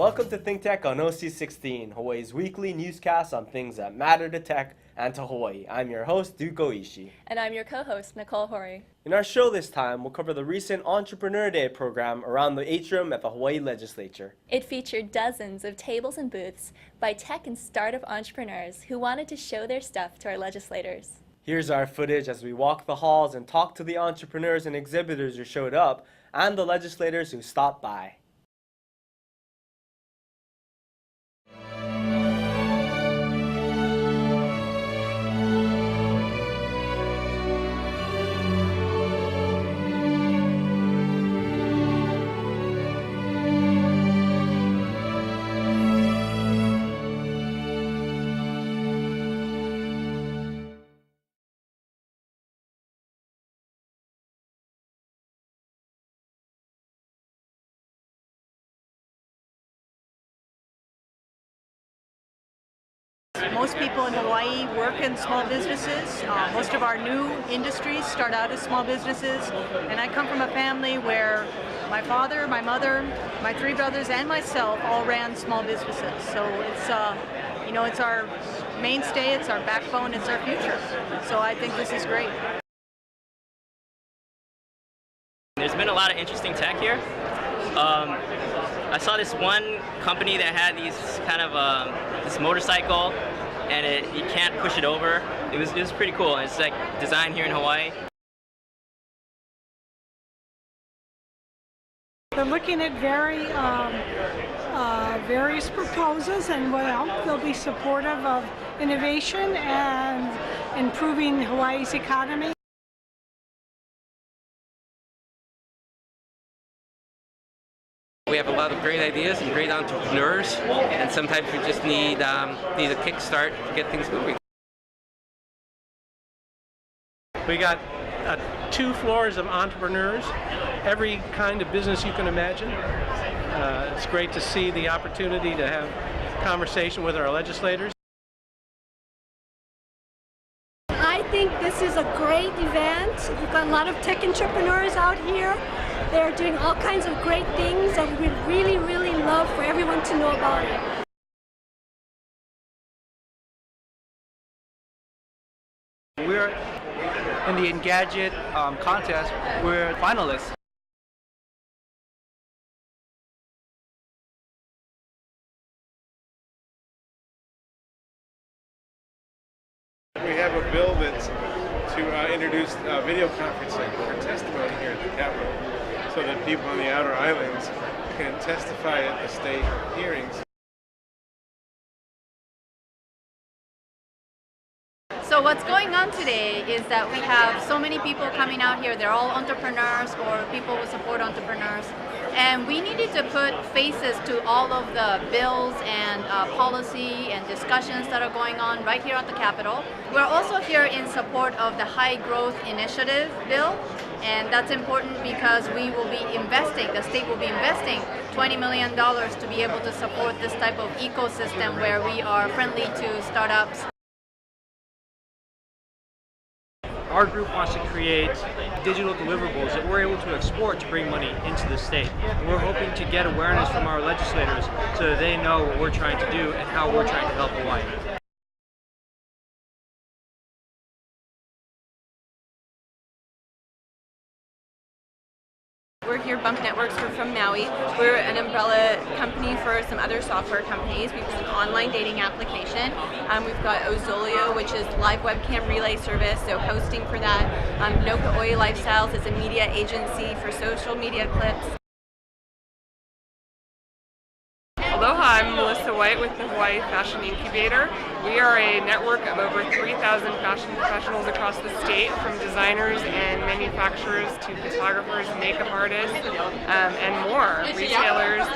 Welcome to ThinkTech on OC16, Hawaii's weekly newscast on things that matter to tech and to Hawaii. I'm your host, Duke Oishi. And I'm your co-host, Nicole Hori. In our show this time, we'll cover the recent Entrpreneur Day program around the atrium at the Hawaii Legislature. It featured dozens of tables and booths by tech and startup entrepreneurs who wanted to show their stuff to our legislators. Here's our footage as we walk the halls and talk to the entrepreneurs and exhibitors who showed up and the legislators who stopped by. Most people in Hawaii work in small businesses. Most of our new industries start out as small businesses. And I come from a family where my father, my mother, my three brothers, and myself all ran small businesses. So it's our mainstay, it's our backbone, it's our future. So I think this is great. There's been a lot of interesting tech here. I saw this one company that had these kind of this motorcycle, and you can't push it over. It was pretty cool. It's like designed here in Hawaii. They're looking at various proposals, and they'll be supportive of innovation and improving Hawaii's economy. We have a lot of great ideas and great entrepreneurs, and sometimes we just need a kickstart to get things moving. We got 2 floors of entrepreneurs, every kind of business you can imagine. It's great to see the opportunity to have conversation with our legislators. I think this is a great event. We've got a lot of tech entrepreneurs out here. They're doing all kinds of great things, and we really, really love for everyone to know about it. We're in the Engadget contest. We're finalists. We have a bill that's to introduce video conferencing for testimony here at the Capitol, so that people on the outer islands can testify at the state hearings. So what's going on today is that we have so many people coming out here. They're all entrepreneurs or people who support entrepreneurs. And we needed to put faces to all of the bills and policy and discussions that are going on right here at the Capitol. We're also here in support of the High Growth Initiative bill. And that's important because we will be investing, the state will be investing $20 million to be able to support this type of ecosystem where we are friendly to startups. Our group wants to create digital deliverables that we're able to export to bring money into the state. And we're hoping to get awareness from our legislators so that they know what we're trying to do and how we're trying to help Hawaii. We're here, Bump Networks. We're from Maui. We're an umbrella company for some other software companies. We've got an online dating application. We've got Ozolio, which is live webcam relay service, so hosting for that. Noka Oi Lifestyles is a media agency for social media clips. Aloha, I'm Melissa White with the Hawaii Fashion Incubator. We are a network of over 3,000 fashion professionals across the state, from designers and manufacturers to photographers, makeup artists, and more, retailers.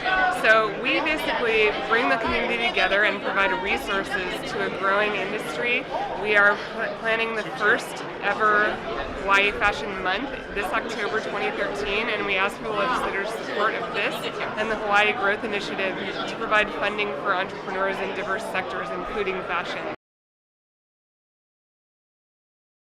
So we basically bring the community together and provide resources to a growing industry. We are planning the first ever Hawaii Fashion Month this October 2013, and we ask for the legislators' support of this and the Hawaii Growth Initiative to provide funding for entrepreneurs in diverse sectors, including fashion.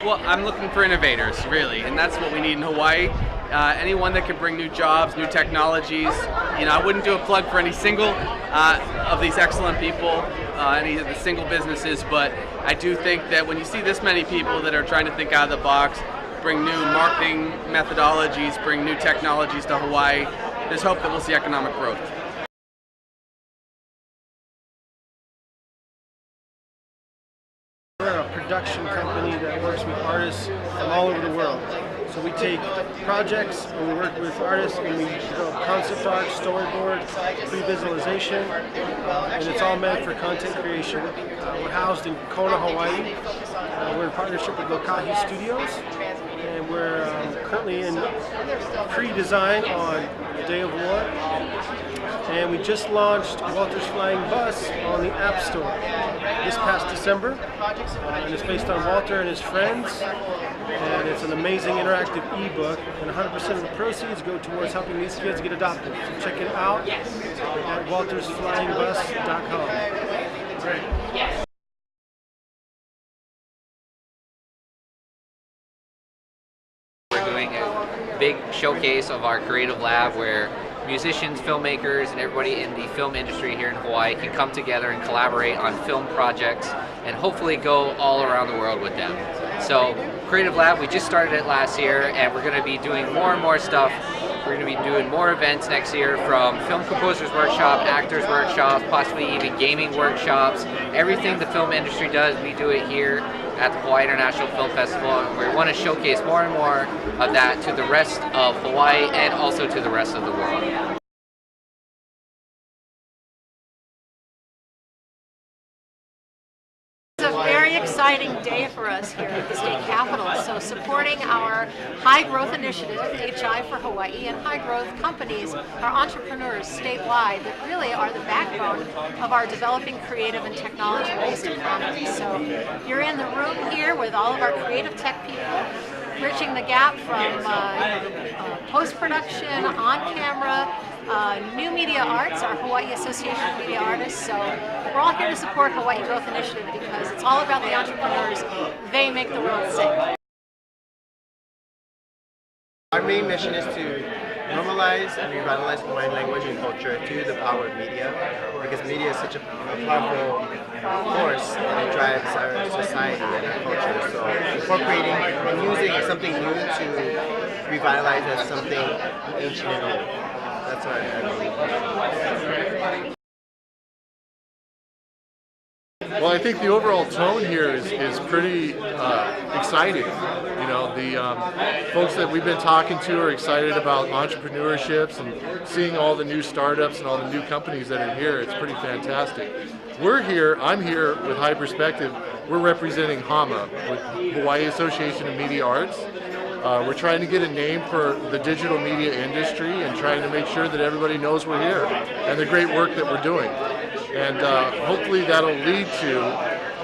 Well, I'm looking for innovators, really, and that's what we need in Hawaii. anyone that can bring new jobs, new technologies. You know, I wouldn't do a plug for any single of these excellent people, any of the single businesses, but I do think that when you see this many people that are trying to think out of the box, bring new marketing methodologies, bring new technologies to Hawaii, there's hope that we'll see economic growth. We're a production company that works with artists from all over the world. So we take projects and we work with artists and we develop concept art, storyboard, pre-visualization, and it's all meant for content creation. We're housed in Kona, Hawaii. We're in partnership with Lokahi Studios, and we're currently in pre-design on Day of War. And we just launched Walter's Flying Bus on the App Store this past December. And it's based on Walter and his friends. And it's an amazing interactive ebook. And 100% of the proceeds go towards helping these kids get adopted. So check it out at waltersflyingbus.com. We're doing a big showcase of our creative lab where musicians, filmmakers, and everybody in the film industry here in Hawaii can come together and collaborate on film projects and hopefully go all around the world with them. So Creative Lab, we just started it last year and we're going to be doing more and more stuff. We're going to be doing more events next year, from film composers workshop, actors workshops, possibly even gaming workshops. Everything the film industry does, we do it here at the Hawaii International Film Festival. And we want to showcase more and more of that to the rest of Hawaii and also to the rest of the world. It's a very exciting day for us here at the state capitol. So supporting our high growth initiative, HI for Hawaii, and high growth companies are entrepreneurs statewide that really are the backbone of our developing creative and technology based economy. So you're in the room here with all of our creative tech people, bridging the gap from post-production, on-camera, new media arts, our Hawaii Association of Media Artists. So we're all here to support Hawaii Growth Initiative because it's all about the entrepreneurs. They make the world sing. Our main mission is to normalize and revitalize Hawaiian language and culture through the power of media, because media is such a powerful force and it drives our society and our culture. So incorporating and using something new to revitalize as something ancient and new. That's our main. Well, I think the overall tone here is pretty exciting. You know, the folks that we've been talking to are excited about entrepreneurships and seeing all the new startups and all the new companies that are here. It's pretty fantastic. We're here, I'm here with High Perspective. We're representing HAMA, with Hawaii Association of Media Arts. We're trying to get a name for the digital media industry and trying to make sure that everybody knows we're here and the great work that we're doing. And hopefully that'll lead to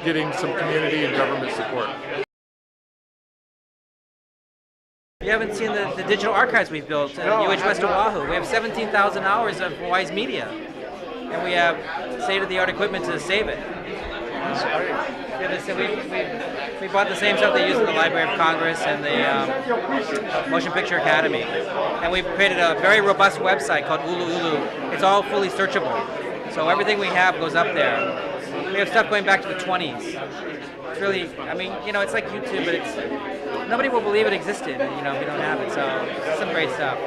getting some community and government support. You haven't seen the digital archives we've built at UH West Oahu. We have 17,000 hours of Hawaii's media, and we have state-of-the-art equipment to save it. We bought the same stuff they use in the Library of Congress and the Motion Picture Academy, and we've created a very robust website called Ulu Ulu. It's all fully searchable, so everything we have goes up there. We have stuff going back to the 20s. It's really, I mean, you know, it's like YouTube, but it's nobody will believe it existed, you know, if we don't have it. So it's some great stuff.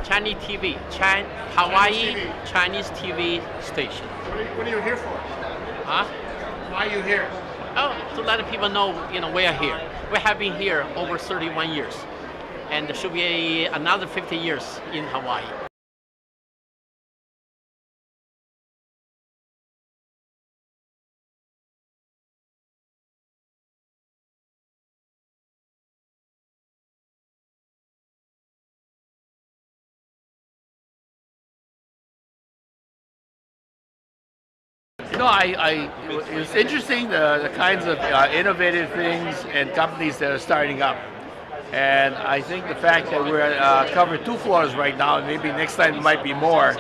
Chinese TV, Hawaii Chinese TV station. What are you here for? Huh? Why are you here? Oh, to let people know, we are here. We have been here over 31 years, and there should be another 50 years in Hawaii. No, it's interesting the kinds of innovative things and companies that are starting up. And I think the fact that we're covering 2 floors right now, and maybe next time it might be more,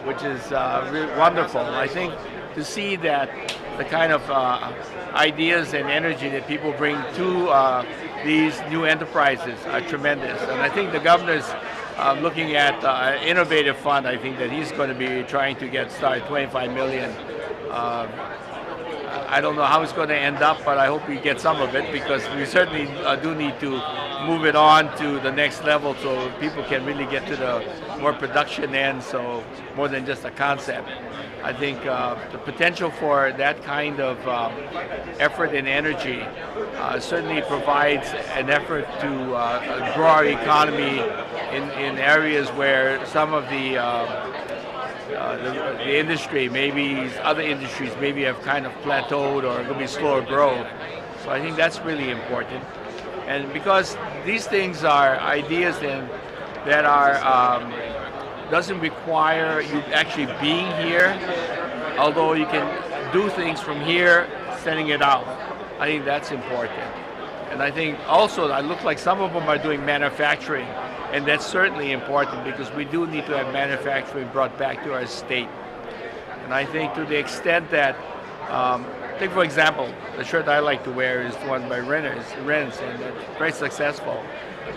which is really wonderful. I think to see that the kind of ideas and energy that people bring to these new enterprises are tremendous. And I think the governor's looking at an innovative fund. I think that he's going to be trying to get started, 25 million. I don't know how it's going to end up, but I hope we get some of it, because we certainly do need to move it on to the next level so people can really get to the more production end, so more than just a concept. I think the potential for that kind of effort and energy certainly provides an effort to grow our economy in areas where some of the industry, maybe other industries maybe have kind of plateaued or going to be slower growth. So I think that's really important. And because these things are ideas that are doesn't require you actually being here, although you can do things from here, sending it out. I think that's important. And I think also I look like some of them are doing manufacturing, and that's certainly important because we do need to have manufacturing brought back to our state. And I think to the extent that, take for example, the shirt I like to wear is one by Renz, and it's very successful.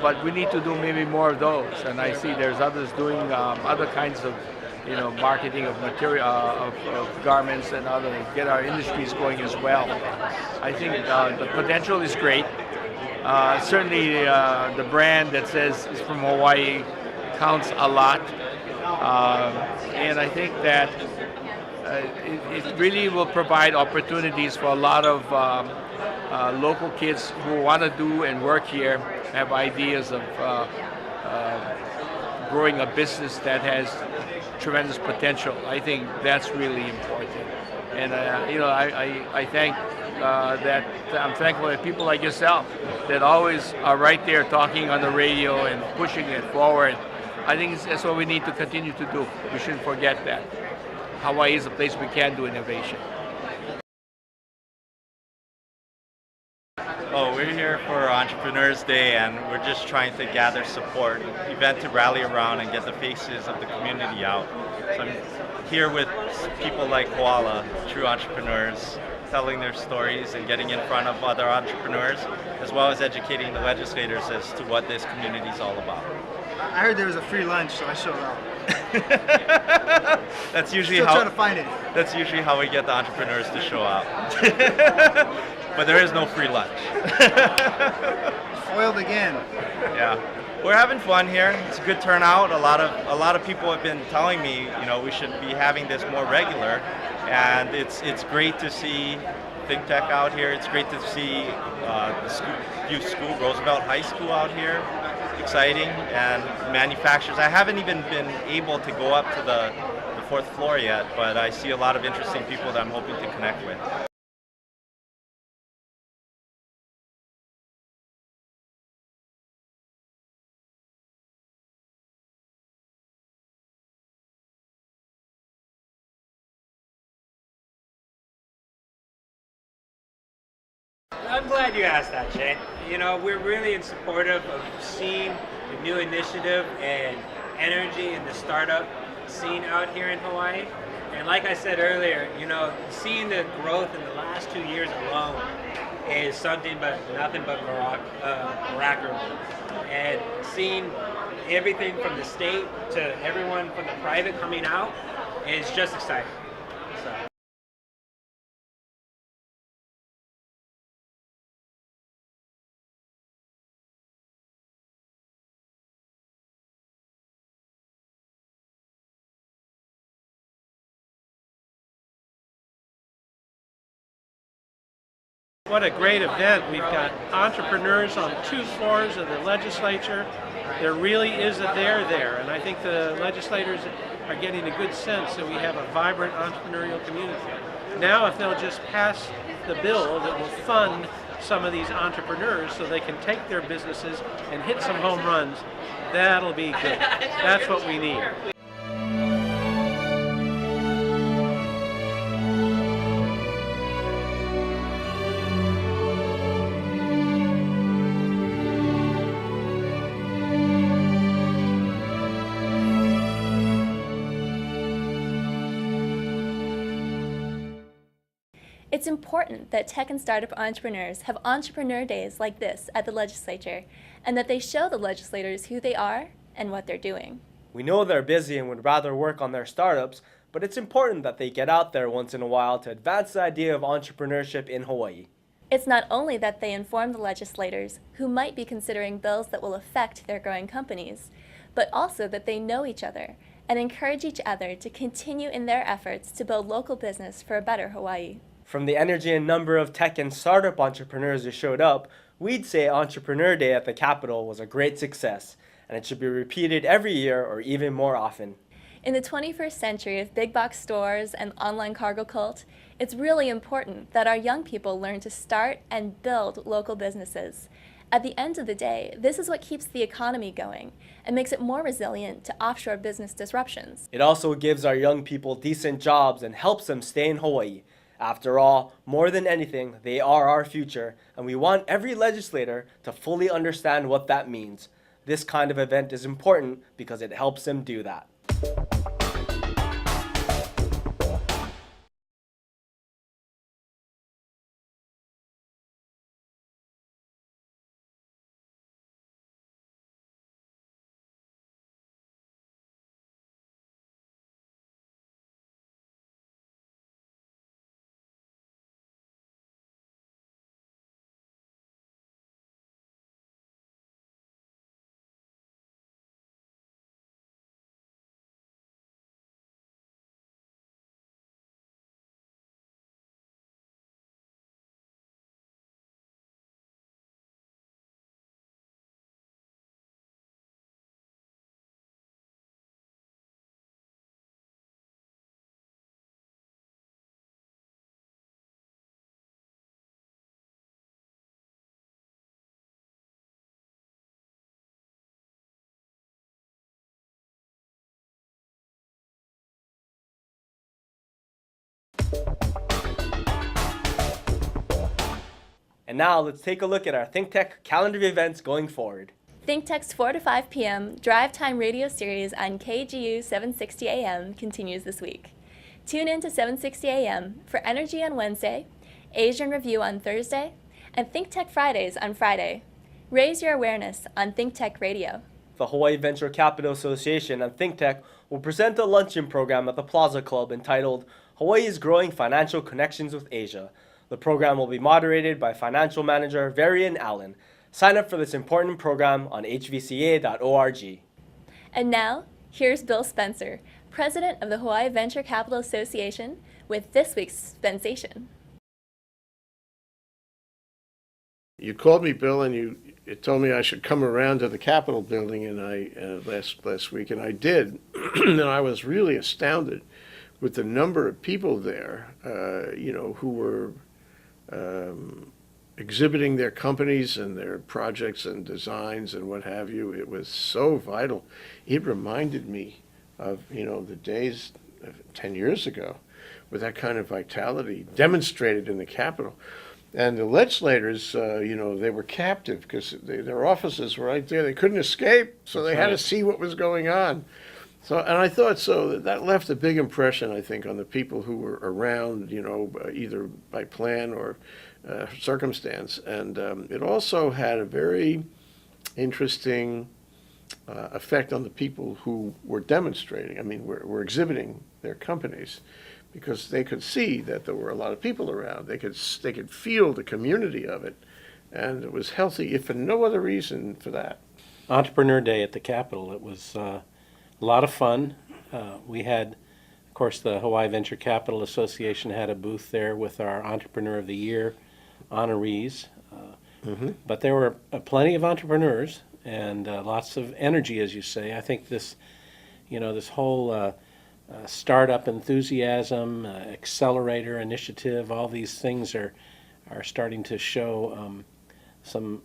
But we need to do maybe more of those. And I see there's others doing other kinds of, marketing of material, of garments and other, get our industries going as well. I think the potential is great. Certainly the brand that says it's from Hawaii counts a lot. And I think that it really will provide opportunities for a lot of local kids who want to do and work here, have ideas of growing a business that has tremendous potential. I think that's really important. And I thank that I'm thankful that people like yourself that always are right there talking on the radio and pushing it forward. I think that's what we need to continue to do. We shouldn't forget that. Hawaii is a place we can do innovation. Oh, we're here for Entrepreneurs Day, and we're just trying to gather support, an event to rally around and get the faces of the community out. So I'm here with people like Koala, true entrepreneurs, telling their stories and getting in front of other entrepreneurs, as well as educating the legislators as to what this community is all about. I heard there was a free lunch, so I showed up. That's usually Still how trying to find it. That's usually how we get the entrepreneurs to show up. But there is no free lunch. Foiled again. Yeah, we're having fun here. It's a good turnout. A lot of people have been telling me, we should be having this more regular, and it's great to see ThinkTech out here. It's great to see the school, Roosevelt High School out here. Exciting, and manufacturers. I haven't even been able to go up to the 4th floor yet, but I see a lot of interesting people that I'm hoping to connect with. I'm glad you asked that, Jay. We're really in supportive of seeing the new initiative and energy in the startup scene out here in Hawaii. And like I said earlier, seeing the growth in the last 2 years alone is something but nothing but miraculous. And seeing everything from the state to everyone from the private coming out is just exciting. So. What a great event. We've got entrepreneurs on 2 floors of the legislature. There really is a there, and I think the legislators are getting a good sense that we have a vibrant entrepreneurial community. Now, if they'll just pass the bill that will fund some of these entrepreneurs so they can take their businesses and hit some home runs, that'll be good. That's what we need. It's important that tech and startup entrepreneurs have entrepreneur days like this at the legislature, and that they show the legislators who they are and what they're doing. We know they're busy and would rather work on their startups, but it's important that they get out there once in a while to advance the idea of entrepreneurship in Hawaii. It's not only that they inform the legislators who might be considering bills that will affect their growing companies, but also that they know each other and encourage each other to continue in their efforts to build local business for a better Hawaii. From the energy and number of tech and startup entrepreneurs who showed up, we'd say Entrepreneur Day at the Capitol was a great success, and it should be repeated every year or even more often. In the 21st century of big box stores and online cargo cult, it's really important that our young people learn to start and build local businesses. At the end of the day, this is what keeps the economy going and makes it more resilient to offshore business disruptions. It also gives our young people decent jobs and helps them stay in Hawaii. After all, more than anything, they are our future, and we want every legislator to fully understand what that means. This kind of event is important because it helps them do that. And now let's take a look at our ThinkTech calendar of events going forward. ThinkTech's 4 to 5 p.m. drive time radio series on KGU 760 AM continues this week. Tune in to 760 AM for Energy on Wednesday, Asian Review on Thursday, and ThinkTech Fridays on Friday. Raise your awareness on ThinkTech Radio. The Hawaii Venture Capital Association and ThinkTech will present a luncheon program at the Plaza Club entitled Hawaii's Growing Financial Connections with Asia. The program will be moderated by financial manager Varian Allen. Sign up for this important program on hvca.org. And now, here's Bill Spencer, president of the Hawaii Venture Capital Association, with this week's Spensation. You called me, Bill, and you told me I should come around to the Capitol building, and last week, and I did, and I was really astounded with the number of people there, who were exhibiting their companies and their projects and designs and what have you. It was so vital. It reminded me of, the days 10 years ago with that kind of vitality demonstrated in the Capitol. And the legislators, they were captive because their offices were right there. They couldn't escape, so they had to see what was going on. So, and I thought that left a big impression, I think, on the people who were around, either by plan or circumstance. And it also had a very interesting effect on the people who were demonstrating. I mean, were exhibiting their companies, because they could see that there were a lot of people around. They could feel the community of it, and it was healthy, if for no other reason for that. Entrepreneur Day at the Capitol. It was a lot of fun. We had, of course, the Hawaii Venture Capital Association had a booth there with our Entrepreneur of the Year honorees. But there were plenty of entrepreneurs and lots of energy, as you say. I think this whole startup enthusiasm, accelerator initiative, all these things are starting to show some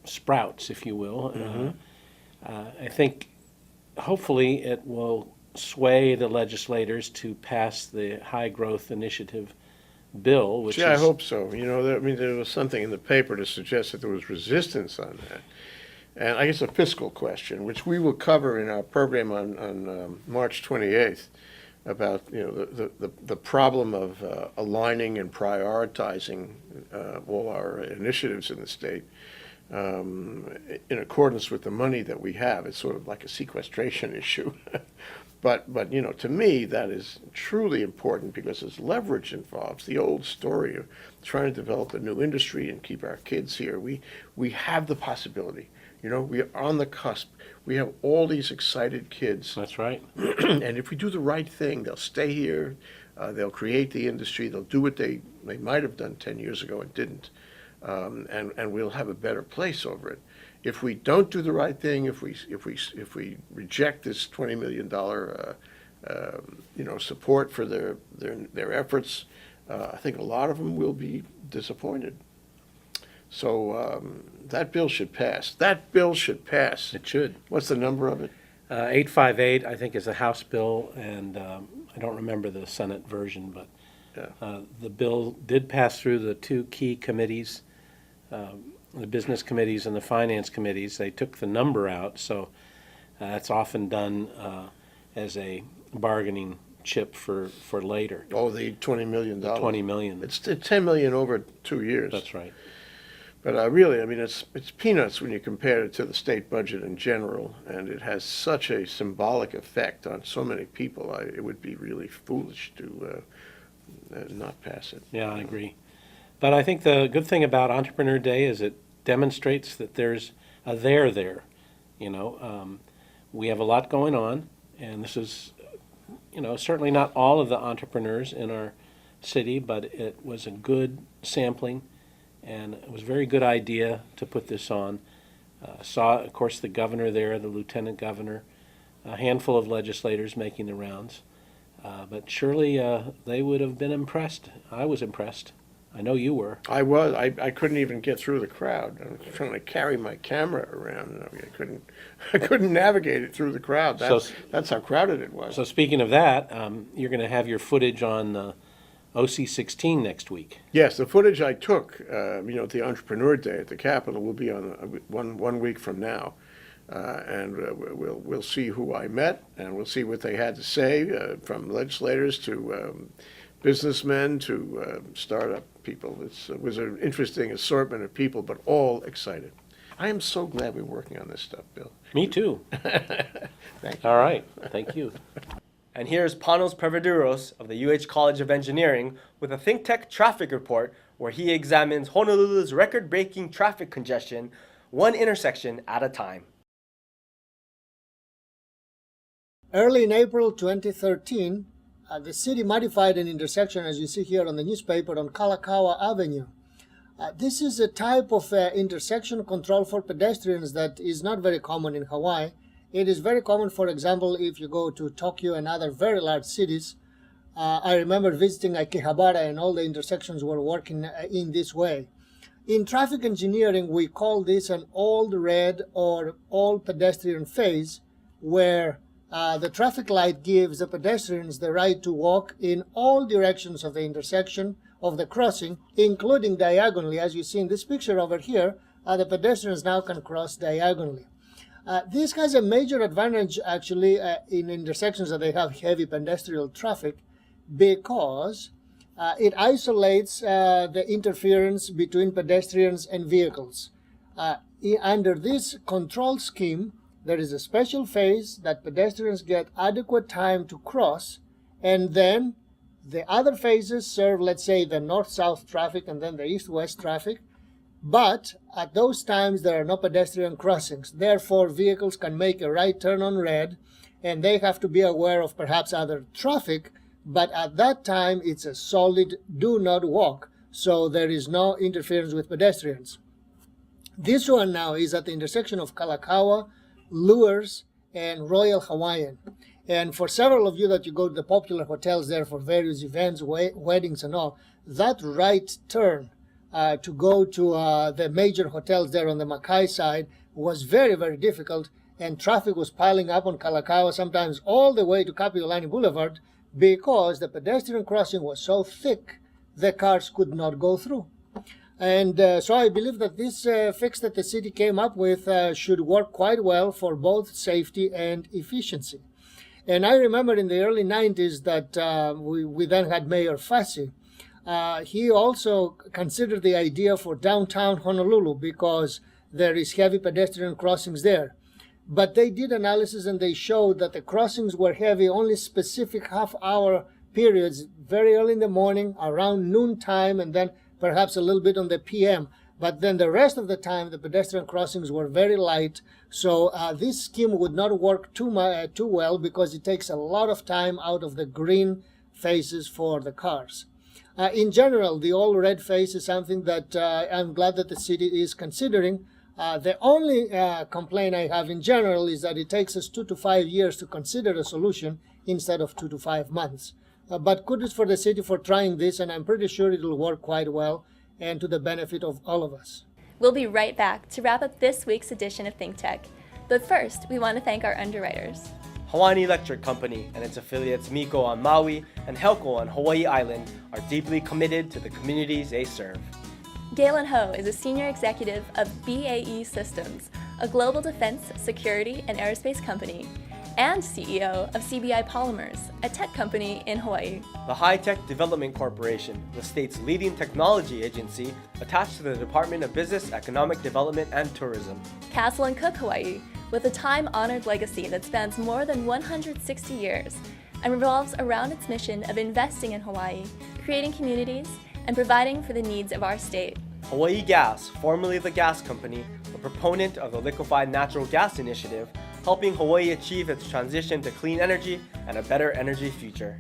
sprouts, if you will. I think hopefully it will sway the legislators to pass the high growth initiative bill, which I hope so. There was something in the paper to suggest that there was resistance on that. And I guess a fiscal question, which we will cover in our program on March 28th. about the problem of aligning and prioritizing all our initiatives in the state in accordance with the money that we have. It's sort of like a sequestration issue. But to me, that is truly important because there's leverage involved. The old story of trying to develop a new industry and keep our kids here. We have the possibility. We are on the cusp. We have all these excited kids. That's right. And if we do the right thing, they'll stay here. They'll create the industry. They'll do what they might have done 10 years ago and didn't. And we'll have a better place over it. If we don't do the right thing, if we reject this $20 million support for their efforts, I think a lot of them will be disappointed. So that bill should pass. That bill should pass. It should. What's the number of it? 858, I think, is a House bill, and I don't remember the Senate version, but the bill did pass through the two key committees, the business committees and the finance committees. They took the number out, so that's often done as a bargaining chip for later. Oh, the $20 million. The $20 million. It's $10 million over 2 years. That's right. But really, I mean, it's peanuts when you compare it to the state budget in general, and it has such a symbolic effect on so many people. It would be really foolish to not pass it. Yeah, I agree. But I think the good thing about Entrepreneur Day is it demonstrates that there's a there. We have a lot going on, and this is, certainly not all of the entrepreneurs in our city, but it was a good sampling. And it was a very good idea to put this on. Saw, of course, the governor there, the lieutenant governor, a handful of legislators making the rounds. But surely they would have been impressed. I was impressed. I know you were. I was. I couldn't even get through the crowd. I was trying to carry my camera around. I couldn't navigate it through the crowd. That's how crowded it was. So speaking of that, you're going to have your footage on OC16 next week. Yes, the footage I took, at the Entrepreneur Day at the Capitol will be on one week from now, and we'll see who I met, and we'll see what they had to say, from legislators to businessmen to startup people. It was an interesting assortment of people, but all excited. I am so glad we're working on this stuff, Bill. Me too. Thank you. All right, thank you. And here's Panos Perviduros of the UH College of Engineering with a ThinkTech traffic report where he examines Honolulu's record-breaking traffic congestion, one intersection at a time. Early in April 2013, the city modified an intersection, as you see here on the newspaper, on Kalakaua Avenue. This is a type of intersection control for pedestrians that is not very common in Hawaii. It is very common, for example, if you go to Tokyo and other very large cities. I remember visiting Akihabara and all the intersections were working in this way. In traffic engineering, we call this an all red or all pedestrian phase, where the traffic light gives the pedestrians the right to walk in all directions of the intersection of the crossing, including diagonally. As you see in this picture over here, the pedestrians now can cross diagonally. This has a major advantage, actually, in intersections that they have heavy pedestrian traffic, because it isolates the interference between pedestrians and vehicles. Under this control scheme, there is a special phase that pedestrians get adequate time to cross, and then the other phases serve, let's say, the north-south traffic and then the east-west traffic. But at those times, there are no pedestrian crossings. Therefore, vehicles can make a right turn on red, and they have to be aware of perhaps other traffic. But at that time, it's a solid do not walk, so there is no interference with pedestrians. This one now is at the intersection of Kalakaua, Lures, and Royal Hawaiian. And for several of you that you go to the popular hotels there for various events, weddings and all, that right turn to go to the major hotels there on the Makai side was very, very difficult, and traffic was piling up on Kalakaua, sometimes all the way to Kapiolani Boulevard, because the pedestrian crossing was so thick the cars could not go through. And so I believe that this fix that the city came up with should work quite well for both safety and efficiency. And I remember in the early 90s that we then had Mayor Fassi. He also considered the idea for downtown Honolulu because there is heavy pedestrian crossings there. But they did analysis and they showed that the crossings were heavy only specific half-hour periods, very early in the morning, around noontime, and then perhaps a little bit on the PM. But then the rest of the time, the pedestrian crossings were very light. So this scheme would not work too well because it takes a lot of time out of the green phases for the cars. In general, the all red phase is something that I'm glad that the city is considering. The only complaint I have in general is that it takes us 2 to 5 years to consider a solution instead of 2 to 5 months. But kudos for the city for trying this, and I'm pretty sure it will work quite well and to the benefit of all of us. We'll be right back to wrap up this week's edition of ThinkTech. But first, we want to thank our underwriters. Hawaiian Electric Company and its affiliates Miko on Maui and Helco on Hawaii Island are deeply committed to the communities they serve. Galen Ho is a senior executive of BAE Systems, a global defense, security, and aerospace company, and CEO of CBI Polymers, a tech company in Hawaii. The High Tech Development Corporation, the state's leading technology agency attached to the Department of Business, Economic Development, and Tourism. Castle and Cook Hawaii, with a time-honored legacy that spans more than 160 years and revolves around its mission of investing in Hawaii, creating communities, and providing for the needs of our state. Hawaii Gas, formerly the gas company, a proponent of the Liquefied Natural Gas Initiative, helping Hawaii achieve its transition to clean energy and a better energy future.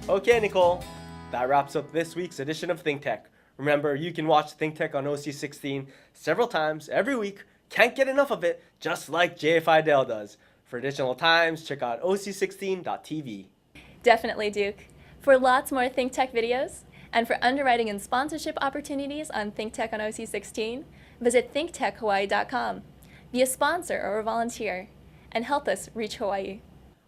Okay, Nicole, that wraps up this week's edition of ThinkTech. Remember, you can watch ThinkTech on OC16 several times every week. Can't get enough of it, just like JFI Dell does. For additional times, check out oc16.tv. Definitely, Duke. For lots more ThinkTech videos, and for underwriting and sponsorship opportunities on ThinkTech on OC16, visit thinktechhawaii.com. Be a sponsor or a volunteer, and help us reach Hawaii.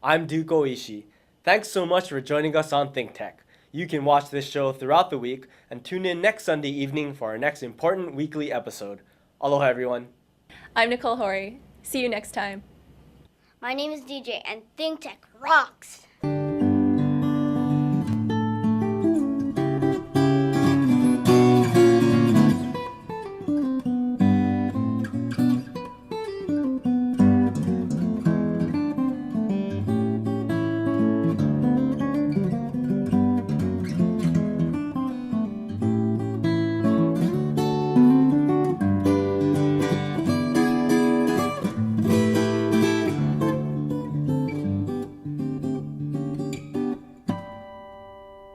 I'm Duke Oishi. Thanks so much for joining us on ThinkTech. You can watch this show throughout the week and tune in next Sunday evening for our next important weekly episode. Aloha, everyone. I'm Nicole Hori. See you next time. My name is DJ, and ThinkTech rocks!